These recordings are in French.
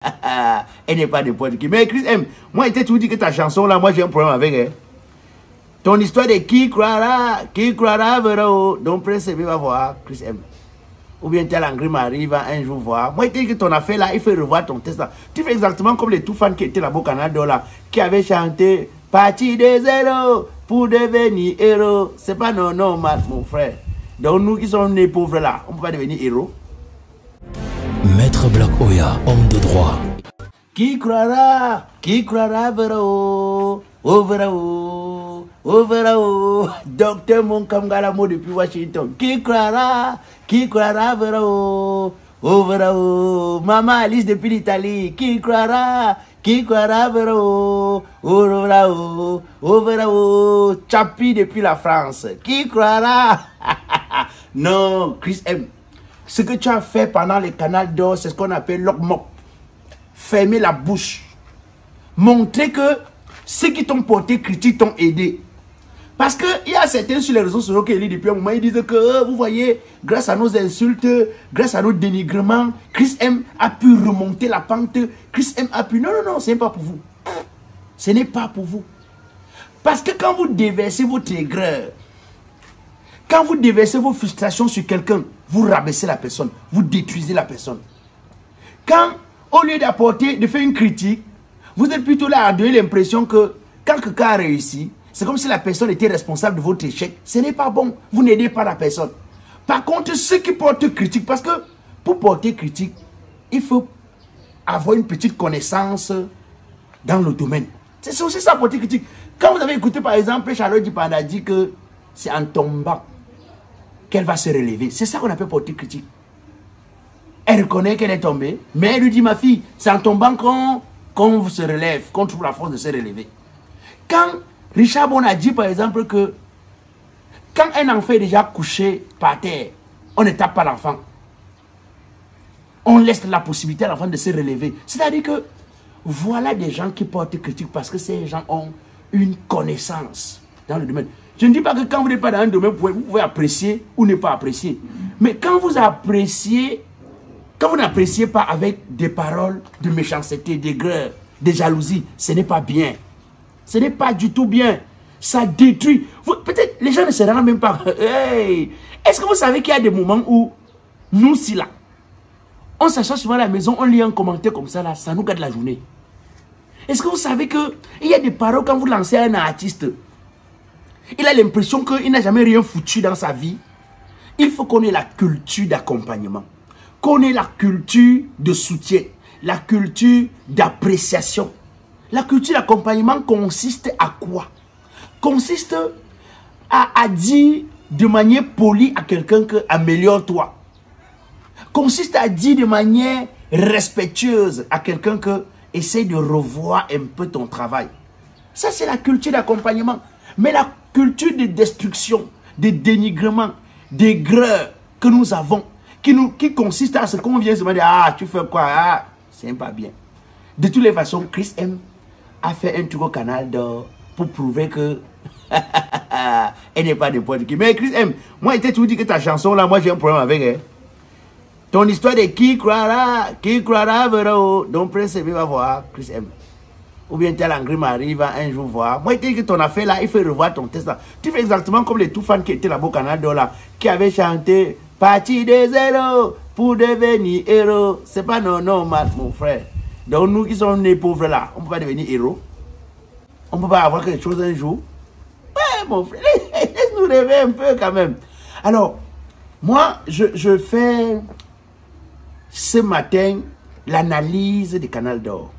Elle n'est pas n'importe qui. Mais Chris M, moi, je t'ai toujours dit que ta chanson là, moi j'ai un problème avec elle. Ton histoire de qui croira verra. Donc, Prince va voir Chris M. Ou bien tel Angry Marie va un jour voir. Moi, je t'ai dit que ton affaire là, il faut revoir ton test là. Tu fais exactement comme les tout fans qui étaient là-bas au Canada là, qui avaient chanté Parti de zéro pour devenir héros. C'est pas normal, mon frère. Donc, nous qui sommes nés pauvres là, on ne peut pas devenir héros. Maître Black Oya, homme de droit. Qui croira verra. Verra. Docteur Monkamgalamo depuis Washington. Qui croira verra. Verra. Maman Alice depuis l'Italie. Qui croira verra. Verra. Chapi depuis la France. Qui croira? Non, Chris M. Ce que tu as fait pendant les canals d'or, c'est ce qu'on appelle l'ok-mok. Fermer la bouche. Montrer que ceux qui t'ont porté critique t'ont aidé. Parce qu'il y a certains sur les réseaux sociaux qui lisent depuis un moment, ils disent que, vous voyez, grâce à nos insultes, grâce à nos dénigrements, Chris M a pu remonter la pente. Chris M a pu... Non, ce n'est pas pour vous. Ce n'est pas pour vous. Parce que quand vous déversez votre aigreur, quand vous déversez vos frustrations sur quelqu'un, vous rabaissez la personne, vous détruisez la personne. Quand, au lieu de faire une critique, vous êtes plutôt là à donner l'impression que quand quelqu'un a réussi, c'est comme si la personne était responsable de votre échec. Ce n'est pas bon, vous n'aidez pas la personne. Par contre, ceux qui portent critique, parce que pour porter critique, il faut avoir une petite connaissance dans le domaine. C'est aussi ça, porter critique. Quand vous avez écouté par exemple, Charlotte Dipanda dit que c'est en tombant qu'elle va se relever. C'est ça qu'on appelle porter critique. Elle reconnaît qu'elle est tombée, mais elle lui dit, ma fille, c'est en tombant qu'on se relève, qu'on trouve la force de se relever. Quand Richard Bon a dit par exemple que quand un enfant est déjà couché par terre, on ne tape pas l'enfant. On laisse la possibilité à l'enfant de se relever. C'est-à-dire que voilà des gens qui portent critique parce que ces gens ont une connaissance dans le domaine. Je ne dis pas que quand vous n'êtes pas dans un domaine, vous pouvez apprécier ou ne pas apprécier. Mais quand vous appréciez, quand vous n'appréciez pas avec des paroles de méchanceté, d'aigreur, de jalousie, ce n'est pas bien. Ce n'est pas du tout bien. Ça détruit. Peut-être les gens ne se rendent même pas. Hey, est-ce que vous savez qu'il y a des moments où nous, si là, on s'achète souvent à la maison, on lit un commentaire comme ça, là, ça nous gâte la journée. Est-ce que vous savez qu'il y a des paroles quand vous lancez un artiste, il a l'impression qu'il n'a jamais rien foutu dans sa vie. Il faut qu'on ait la culture d'accompagnement, qu'on ait la culture de soutien, la culture d'appréciation. La culture d'accompagnement consiste à quoi? Consiste à dire de manière polie à quelqu'un que améliore-toi. Consiste à dire de manière respectueuse à quelqu'un que essaye de revoir un peu ton travail. Ça, c'est la culture d'accompagnement. Mais la culture de destruction, de dénigrement, d'aigreur que nous avons, qui consiste à ce qu'on vient se demander, ah, tu fais quoi? Ah, c'est pas bien. De toutes les façons, Chris M a fait un truc au canal d'or pour prouver que elle n'est pas n'importe qui. Mais Chris M, moi, je t'ai toujours dit que ta chanson là, moi j'ai un problème avec elle. Ton histoire de qui croira verra. Donc Prince va voir Chris M. Ou bien tel Angry Marie va un jour voir. Moi, je t'ai dit que ton affaire là, il faut revoir ton test là. Tu fais exactement comme les tout fans qui étaient là-bas au Canada là, qui avaient chanté Parti de zéro pour devenir héros. C'est pas normal, mon frère. Donc nous qui sommes nés pauvres là, on ne peut pas devenir héros. On ne peut pas avoir quelque chose un jour. Ouais, mon frère, laisse-nous rêver un peu quand même. Alors, moi, je fais ce matin l'analyse des canals d'or.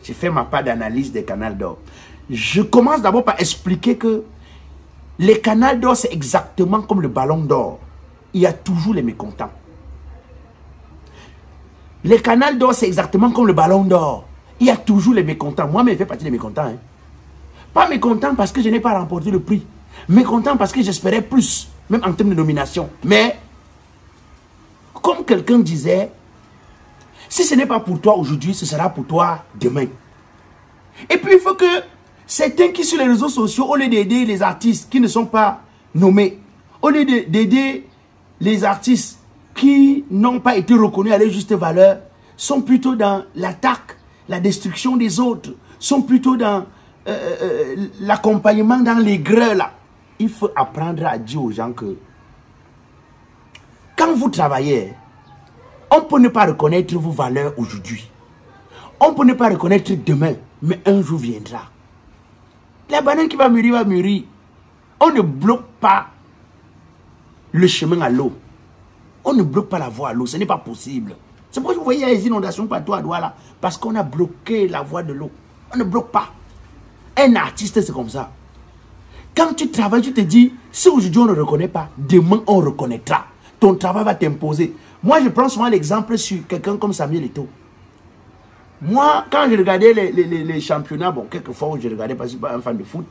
J'ai fait ma part d'analyse des canals d'or. Je commence d'abord par expliquer que les canals d'or, c'est exactement comme le ballon d'or. Il y a toujours les mécontents. Les canals d'or, c'est exactement comme le ballon d'or. Il y a toujours les mécontents. Moi-même, je fais partie des mécontents. Hein. Pas mécontent parce que je n'ai pas remporté le prix. Mécontent parce que j'espérais plus, même en termes de nomination. Mais, comme quelqu'un disait, si ce n'est pas pour toi aujourd'hui, ce sera pour toi demain. Et puis, il faut que certains qui sur les réseaux sociaux, au lieu d'aider les artistes qui ne sont pas nommés, au lieu d'aider les artistes qui n'ont pas été reconnus à leur juste valeur, sont plutôt dans l'attaque, la destruction des autres, sont plutôt dans l'accompagnement dans les greux là. Il faut apprendre à dire aux gens que quand vous travaillez, on peut ne pas reconnaître vos valeurs aujourd'hui. On peut ne pas reconnaître demain, mais un jour viendra. La banane qui va mûrir, va mûrir. On ne bloque pas le chemin à l'eau. On ne bloque pas la voie à l'eau. Ce n'est pas possible. C'est pourquoi vous voyez les inondations partout à Douala. Parce qu'on a bloqué la voie de l'eau. On ne bloque pas. Un artiste, c'est comme ça. Quand tu travailles, tu te dis, si aujourd'hui on ne reconnaît pas, demain on reconnaîtra. Ton travail va t'imposer. Moi, je prends souvent l'exemple sur quelqu'un comme Samuel Eto'o. Moi, quand je regardais les championnats, bon, quelquefois je regardais parce que je ne suis pas un fan de foot.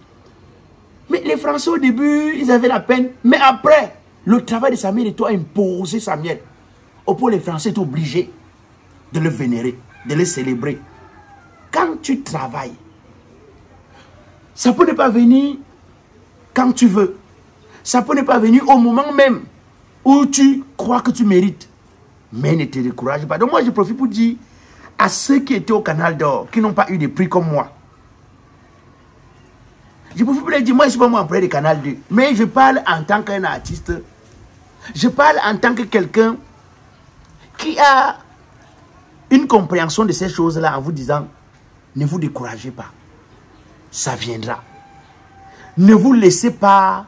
Mais les Français au début, ils avaient la peine. Mais après, le travail de Samuel Eto'o a imposé Samuel. Au point, les Français étaient obligés de le vénérer, de le célébrer. Quand tu travailles, ça peut ne pas venir quand tu veux. Ça peut ne pas venir au moment même où tu crois que tu mérites. Mais ne te décourage pas. Donc moi, je profite pour dire à ceux qui étaient au Canal d'Or, qui n'ont pas eu de prix comme moi. Je profite pour leur dire, moi, je ne suis pas moi employé de Canal 2. Mais je parle en tant qu'un artiste. Je parle en tant que quelqu'un qui a une compréhension de ces choses-là en vous disant, ne vous découragez pas. Ça viendra. Ne vous laissez pas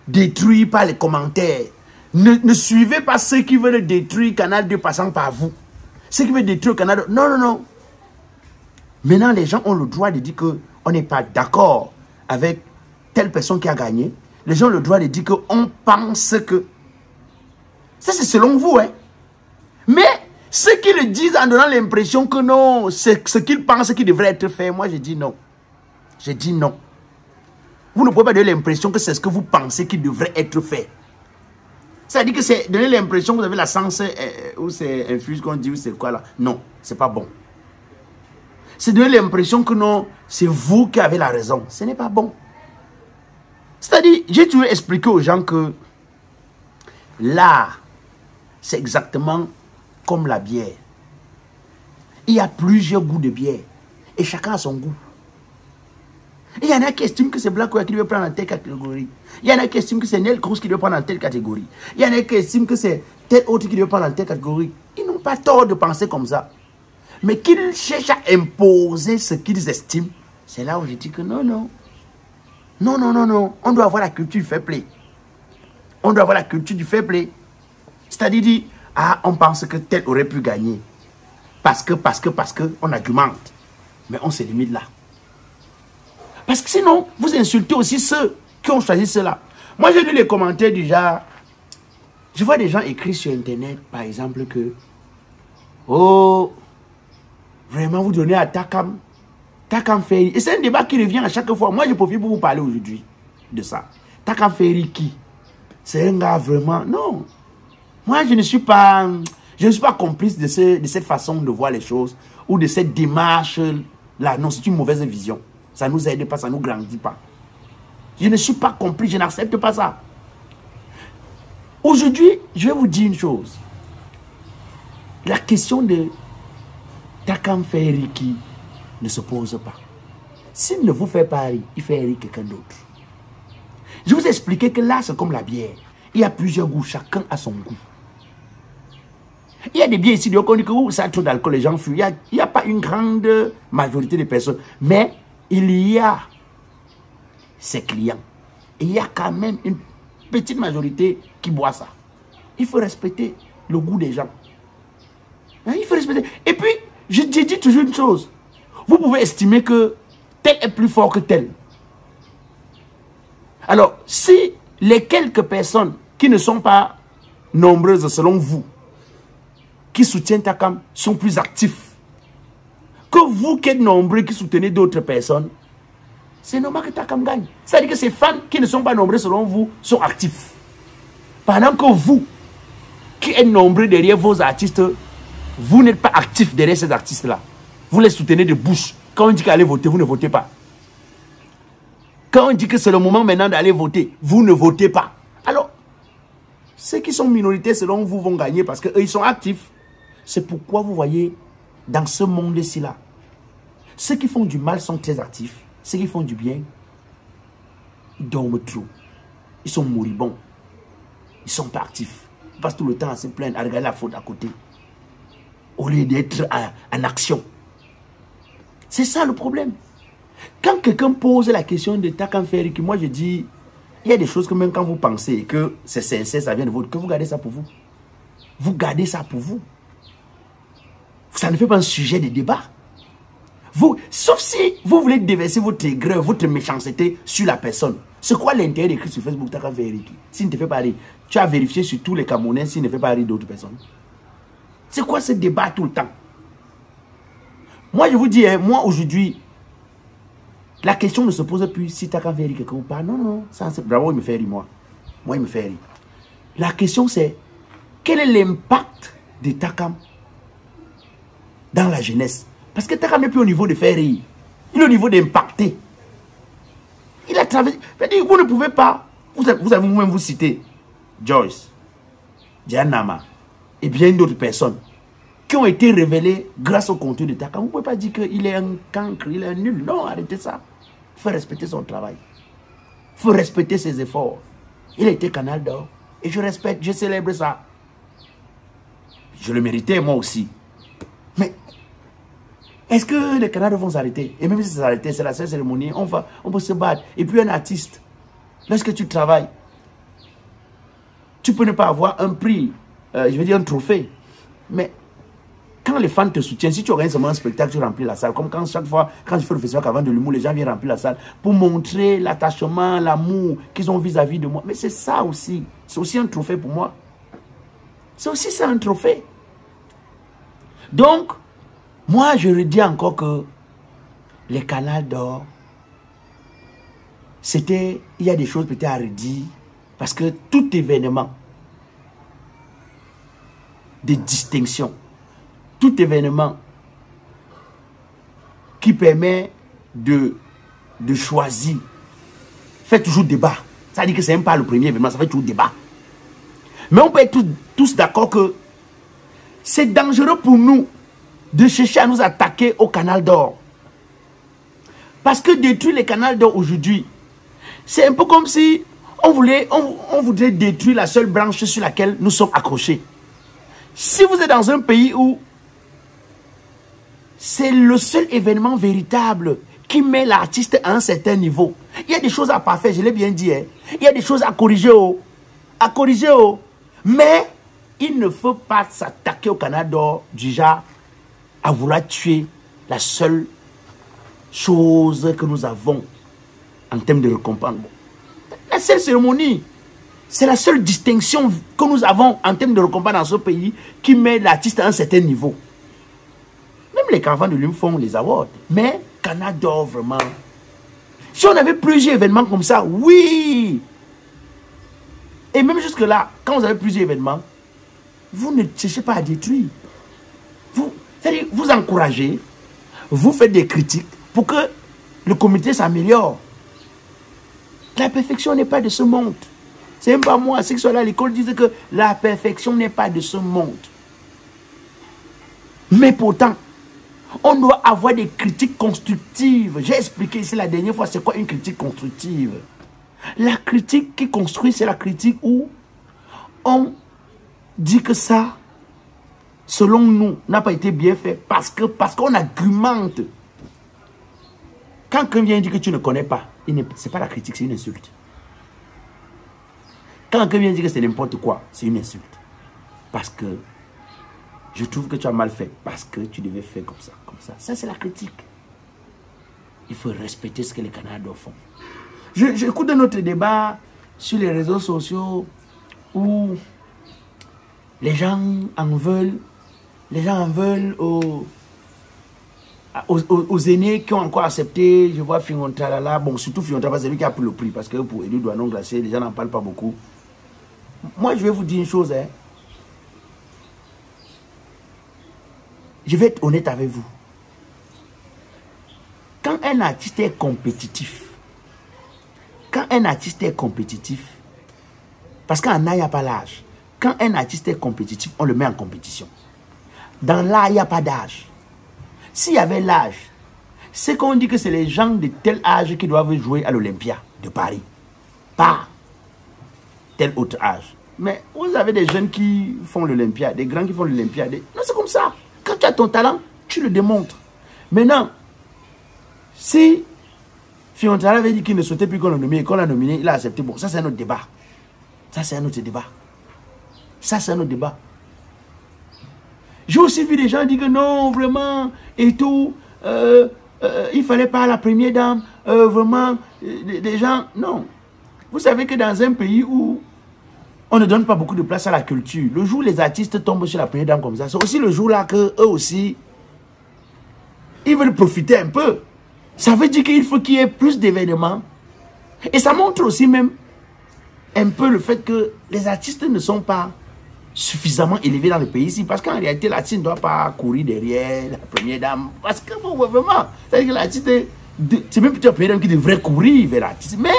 détruire par les commentaires. Ne suivez pas ceux qui veulent détruire Canal 2 passant par vous. Ceux qui veulent détruire Canal 2. Non, non, non. Maintenant, les gens ont le droit de dire qu'on n'est pas d'accord avec telle personne qui a gagné. Les gens ont le droit de dire qu'on pense que... Ça, c'est selon vous, hein. Mais ceux qui le disent en donnant l'impression que non, c'est ce qu'ils pensent qui devrait être fait, moi, je dis non. Je dis non. Vous ne pouvez pas donner l'impression que c'est ce que vous pensez qui devrait être fait. Ça veut dire que c'est donner l'impression que vous avez la sens ou c'est infuse qu'on dit ou c'est quoi là. Non, c'est pas bon. C'est donner l'impression que non, c'est vous qui avez la raison. Ce n'est pas bon. C'est-à-dire, j'ai toujours expliqué aux gens que l'art, c'est exactement comme la bière. Il y a plusieurs goûts de bière et chacun a son goût. Il y en a qui estiment que c'est Black Oya qui doit prendre en telle catégorie. Il y en a qui estiment que c'est Nel Cruz qui doit prendre en telle catégorie. Il y en a qui estiment que c'est tel autre qui doit prendre en telle catégorie. Ils n'ont pas tort de penser comme ça. Mais qu'ils cherchent à imposer ce qu'ils estiment, c'est là où je dis que non, non. Non, non, non, non. On doit avoir la culture du fair play. On doit avoir la culture du fair play. C'est-à-dire dire, ah, on pense que tel aurait pu gagner. Parce que, on argumente. Mais on se limite là. Parce que sinon, vous insultez aussi ceux qui ont choisi cela. Moi, j'ai lu les commentaires du genre. Je vois des gens écrits sur Internet, par exemple, que oh, vraiment, vous donnez à Takam Ferry. Et c'est un débat qui revient à chaque fois. Moi, je profite pour vous parler aujourd'hui de ça. Takam Ferry qui? C'est un gars vraiment... Non. Moi, je ne suis pas complice de cette façon de voir les choses ou de cette démarche-là. Non, c'est une mauvaise vision. Ça ne nous aide pas, ça ne nous grandit pas. Je ne suis pas complice, je n'accepte pas ça. Aujourd'hui, je vais vous dire une chose. La question de Takam Ferry qui ne se pose pas. S'il ne vous fait pas rire, il fait rire quelqu'un d'autre. Je vous ai expliqué que là, c'est comme la bière. Il y a plusieurs goûts, chacun a son goût. Il y a des bières ici, on dit que ça a trop d'alcool, les gens fuient. Il n'y a pas une grande majorité de personnes. Mais il y a ses clients. Et il y a quand même une petite majorité qui boit ça. Il faut respecter le goût des gens. Hein, il faut respecter. Et puis, je dis toujours une chose. Vous pouvez estimer que tel est plus fort que tel. Alors, si les quelques personnes qui ne sont pas nombreuses selon vous, qui soutiennent Takam, sont plus actifs que vous qui êtes nombreux qui soutenez d'autres personnes, c'est normal que Takam gagne. C'est-à-dire que ces fans qui ne sont pas nombreux selon vous sont actifs. Pendant que vous, qui êtes nombreux derrière vos artistes, vous n'êtes pas actifs derrière ces artistes-là. Vous les soutenez de bouche. Quand on dit qu'allez voter, vous ne votez pas. Quand on dit que c'est le moment maintenant d'aller voter, vous ne votez pas. Alors, ceux qui sont minorités selon vous vont gagner parce qu'eux, ils sont actifs. C'est pourquoi vous voyez, dans ce monde-ci là, ceux qui font du mal sont très actifs. Ceux qui font du bien, ils dorment trop. Ils sont moribonds. Ils sont pas actifs. Ils passent tout le temps à se plaindre, à regarder la faute à côté. Au lieu d'être en action. C'est ça le problème. Quand quelqu'un pose la question de Takam Feriki, moi je dis, il y a des choses que même quand vous pensez que c'est sincère, ça vient de vous, que vous gardez ça pour vous. Vous gardez ça pour vous. Ça ne fait pas un sujet de débat. Vous, sauf si vous voulez déverser votre aigreur, votre méchanceté sur la personne. C'est quoi l'intérêt d'écrire sur Facebook Takam Feriki? S'il ne te fait pas rire, tu as vérifié sur tous les Camerounais s'il ne fait pas rire d'autres personnes. C'est quoi ce débat tout le temps? Moi je vous dis, moi aujourd'hui, la question ne se pose plus si Takam fait rire quelqu'un ou pas. Non, non, ça c'est bravo, il me fait rire moi. Moi il me fait rire. La question c'est, quel est l'impact de Takam dans la jeunesse? Parce que Takam n'est plus au niveau de faire rire. Il est au niveau d'impacter. Il a travaillé. Vous ne pouvez pas. Vous avez vous-même vous citer Joyce, Dianama et bien d'autres personnes qui ont été révélées grâce au contenu de Takam. Vous ne pouvez pas dire qu'il est un cancre, il est un nul. Non, arrêtez ça. Il faut respecter son travail. Il faut respecter ses efforts. Il a été Canal d'Or. Et je respecte, je célèbre ça. Je le méritais moi aussi. Mais est-ce que les Canadiens vont s'arrêter? Et même si ça s'arrêtait, c'est la seule cérémonie, on peut se battre. Et puis un artiste, lorsque tu travailles, tu peux ne pas avoir un prix, je veux dire un trophée. Mais quand les fans te soutiennent, si tu organises seulement un spectacle, tu remplis la salle. Comme quand chaque fois, quand je fais le festival avant de l'humour, les gens viennent remplir la salle pour montrer l'attachement, l'amour qu'ils ont vis-à-vis de moi. Mais c'est ça aussi. C'est aussi un trophée pour moi. C'est aussi ça un trophée. Donc, moi, je redis encore que les Canal d'Or, c'était, il y a des choses peut-être à redire, parce que tout événement de distinction, tout événement qui permet de choisir, fait toujours débat. Ça dit que c'est même pas le premier événement, ça fait toujours débat. Mais on peut être tous d'accord que c'est dangereux pour nous de chercher à nous attaquer au Canal d'Or. Parce que détruire les Canal d'Or aujourd'hui, c'est un peu comme si on voudrait détruire la seule branche sur laquelle nous sommes accrochés. Si vous êtes dans un pays où c'est le seul événement véritable qui met l'artiste à un certain niveau, il y a des choses à parfaire, je l'ai bien dit. Hein. Il y a des choses à corriger. Mais il ne faut pas s'attaquer au Canal d'Or du genre à vouloir tuer la seule chose que nous avons en termes de récompense. La seule cérémonie, c'est la seule distinction que nous avons en termes de récompense dans ce pays qui met l'artiste à un certain niveau. Même les caravanes de l'humour font les awards. Mais Canal d'Or, vraiment. Si on avait plusieurs événements comme ça, oui. Et même jusque-là, quand vous avez plusieurs événements, vous ne cherchez pas à détruire. C'est-à-dire, vous encouragez, vous faites des critiques pour que le comité s'améliore. La perfection n'est pas de ce monde. C'est même pas moi. Ceux qui sont là à l'école disent que la perfection n'est pas de ce monde. Mais pourtant, on doit avoir des critiques constructives. J'ai expliqué ici la dernière fois c'est quoi une critique constructive. La critique qui construit, c'est la critique où on dit que ça, selon nous, n'a pas été bien fait parce qu'on argumente. Quand quelqu'un vient dire que tu ne connais pas, ce n'est pas la critique, c'est une insulte. Quand quelqu'un vient dire que c'est n'importe quoi, c'est une insulte. Parce que je trouve que tu as mal fait, parce que tu devais faire comme ça, comme ça. Ça, c'est la critique. Il faut respecter ce que les Canadiens font. J'écoute un autre débat sur les réseaux sociaux où les gens en veulent aux aînés qui ont encore accepté. Je vois Fingontra là, bon, surtout Fingontra, c'est lui qui a pris le prix, parce que pour Élu Douanon Glacé, les gens n'en parlent pas beaucoup. Moi, je vais vous dire une chose, hein. Je vais être honnête avec vous. Quand un artiste est compétitif, parce qu'en a, il n'y a pas l'âge. Quand un artiste est compétitif, on le met en compétition. dans l'art, il n'y a pas d'âge. S'il y avait l'âge, c'est qu'on dit que c'est les gens de tel âge qui doivent jouer à l'Olympia de Paris. Pas tel autre âge. Mais vous avez des jeunes qui font l'Olympia, des grands qui font l'Olympia. Non, c'est comme ça. Quand tu as ton talent, tu le démontres. Maintenant, si Fiontara avait dit qu'il ne souhaitait plus qu'on le nomme et qu'on l'a nominé, il a accepté. Bon, ça c'est un autre débat. Ça c'est un autre débat. Ça c'est un autre débat. J'ai aussi vu des gens dire que non, vraiment, et tout, il fallait pas la première dame, vraiment, des gens, non. Vous savez que dans un pays où on ne donne pas beaucoup de place à la culture, le jour où les artistes tombent sur la première dame comme ça, c'est aussi le jour là que eux aussi, ils veulent profiter un peu. Ça veut dire qu'il faut qu'il y ait plus d'événements. Et ça montre aussi même un peu le fait que les artistes ne sont pas suffisamment élevés dans le pays ici. Parce qu'en réalité, l'artiste ne doit pas courir derrière la première dame. Parce que bon, vraiment, c'est-à-dire que l'artiste, c'est même plutôt la première dame qui devrait courir vers l'artiste. Mais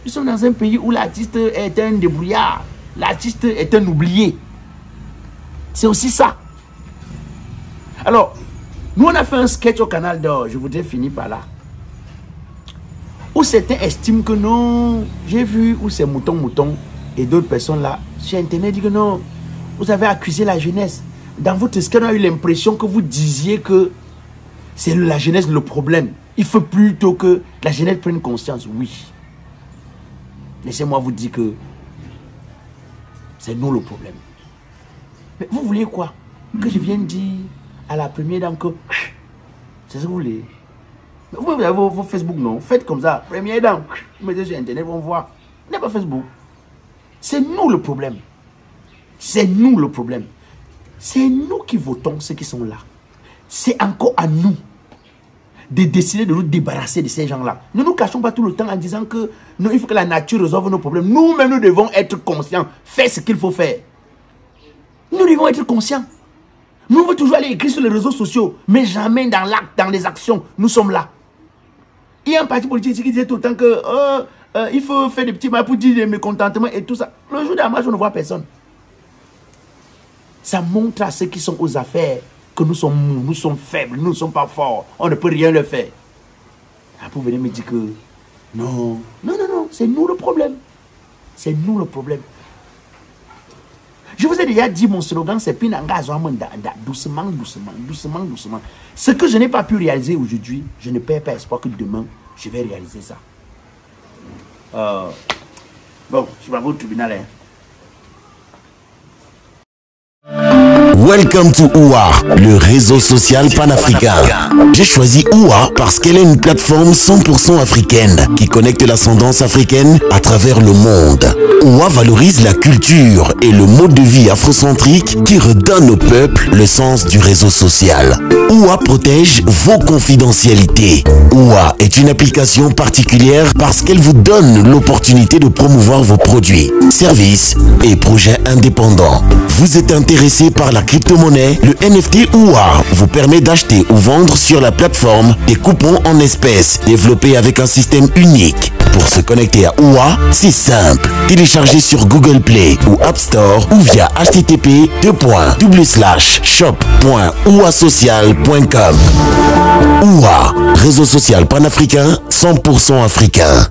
nous sommes dans un pays où l'artiste est un débrouillard. L'artiste est un oublié. C'est aussi ça. Alors, nous on a fait un sketch au Canal d'Or, je voudrais finir par là. Où certains estiment que non, j'ai vu où c'est Mouton et d'autres personnes là sur internet disent que non, vous avez accusé la jeunesse. Dans votre sketch, on a eu l'impression que vous disiez que c'est la jeunesse le problème. Il faut plutôt que la jeunesse prenne conscience. Oui. Laissez-moi vous dire que c'est nous le problème. Mais vous voulez quoi? Que je vienne dire à la première dame que c'est ce que vous voulez. Vous avez vos Facebook, non? Faites comme ça. Première dame, vous mettez sur internet, on voit. N'est pas Facebook. C'est nous le problème. C'est nous le problème. C'est nous qui votons ceux qui sont là. C'est encore à nous de décider de nous débarrasser de ces gens-là. Ne nous cachons pas tout le temps en disant que non, il faut que la nature résolve nos problèmes. Nous-mêmes, nous devons être conscients. Faire ce qu'il faut faire. Nous devons être conscients. Nous, on veut toujours aller écrire sur les réseaux sociaux, mais jamais dans l'acte, dans les actions. Nous sommes là. Il y a un parti politique qui disait tout le temps que il faut faire des petits mal pour dire des mécontentements et tout ça. Le jour de la marche, on ne voit personne. Ça montre à ceux qui sont aux affaires que nous sommes mous, nous sommes faibles, nous ne sommes pas forts. On ne peut rien leur faire. Après, vous venez me dire que non, non, non, non, c'est nous le problème. C'est nous le problème. Je vous ai déjà dit, mon slogan, c'est Pinanga Zoamanda, doucement, doucement, doucement, doucement. Ce que je n'ai pas pu réaliser aujourd'hui, je ne perds pas espoir que demain, je vais réaliser ça. Bon, je vais au tribunal. Hein. Welcome to OUA, le réseau social panafricain. J'ai choisi OUA parce qu'elle est une plateforme 100% africaine qui connecte l'ascendance africaine à travers le monde. OUA valorise la culture et le mode de vie afrocentrique qui redonne au peuple le sens du réseau social. OUA protège vos confidentialités. OUA est une application particulière parce qu'elle vous donne l'opportunité de promouvoir vos produits, services et projets indépendants. Vous êtes intéressé par la crypto-monnaie? Le NFT OUA vous permet d'acheter ou vendre sur la plateforme des coupons en espèces développés avec un système unique. Pour se connecter à OUA, c'est simple. Téléchargez sur Google Play ou App Store ou via http://shop.ouasocial.com. OUA, réseau social panafricain 100% africain.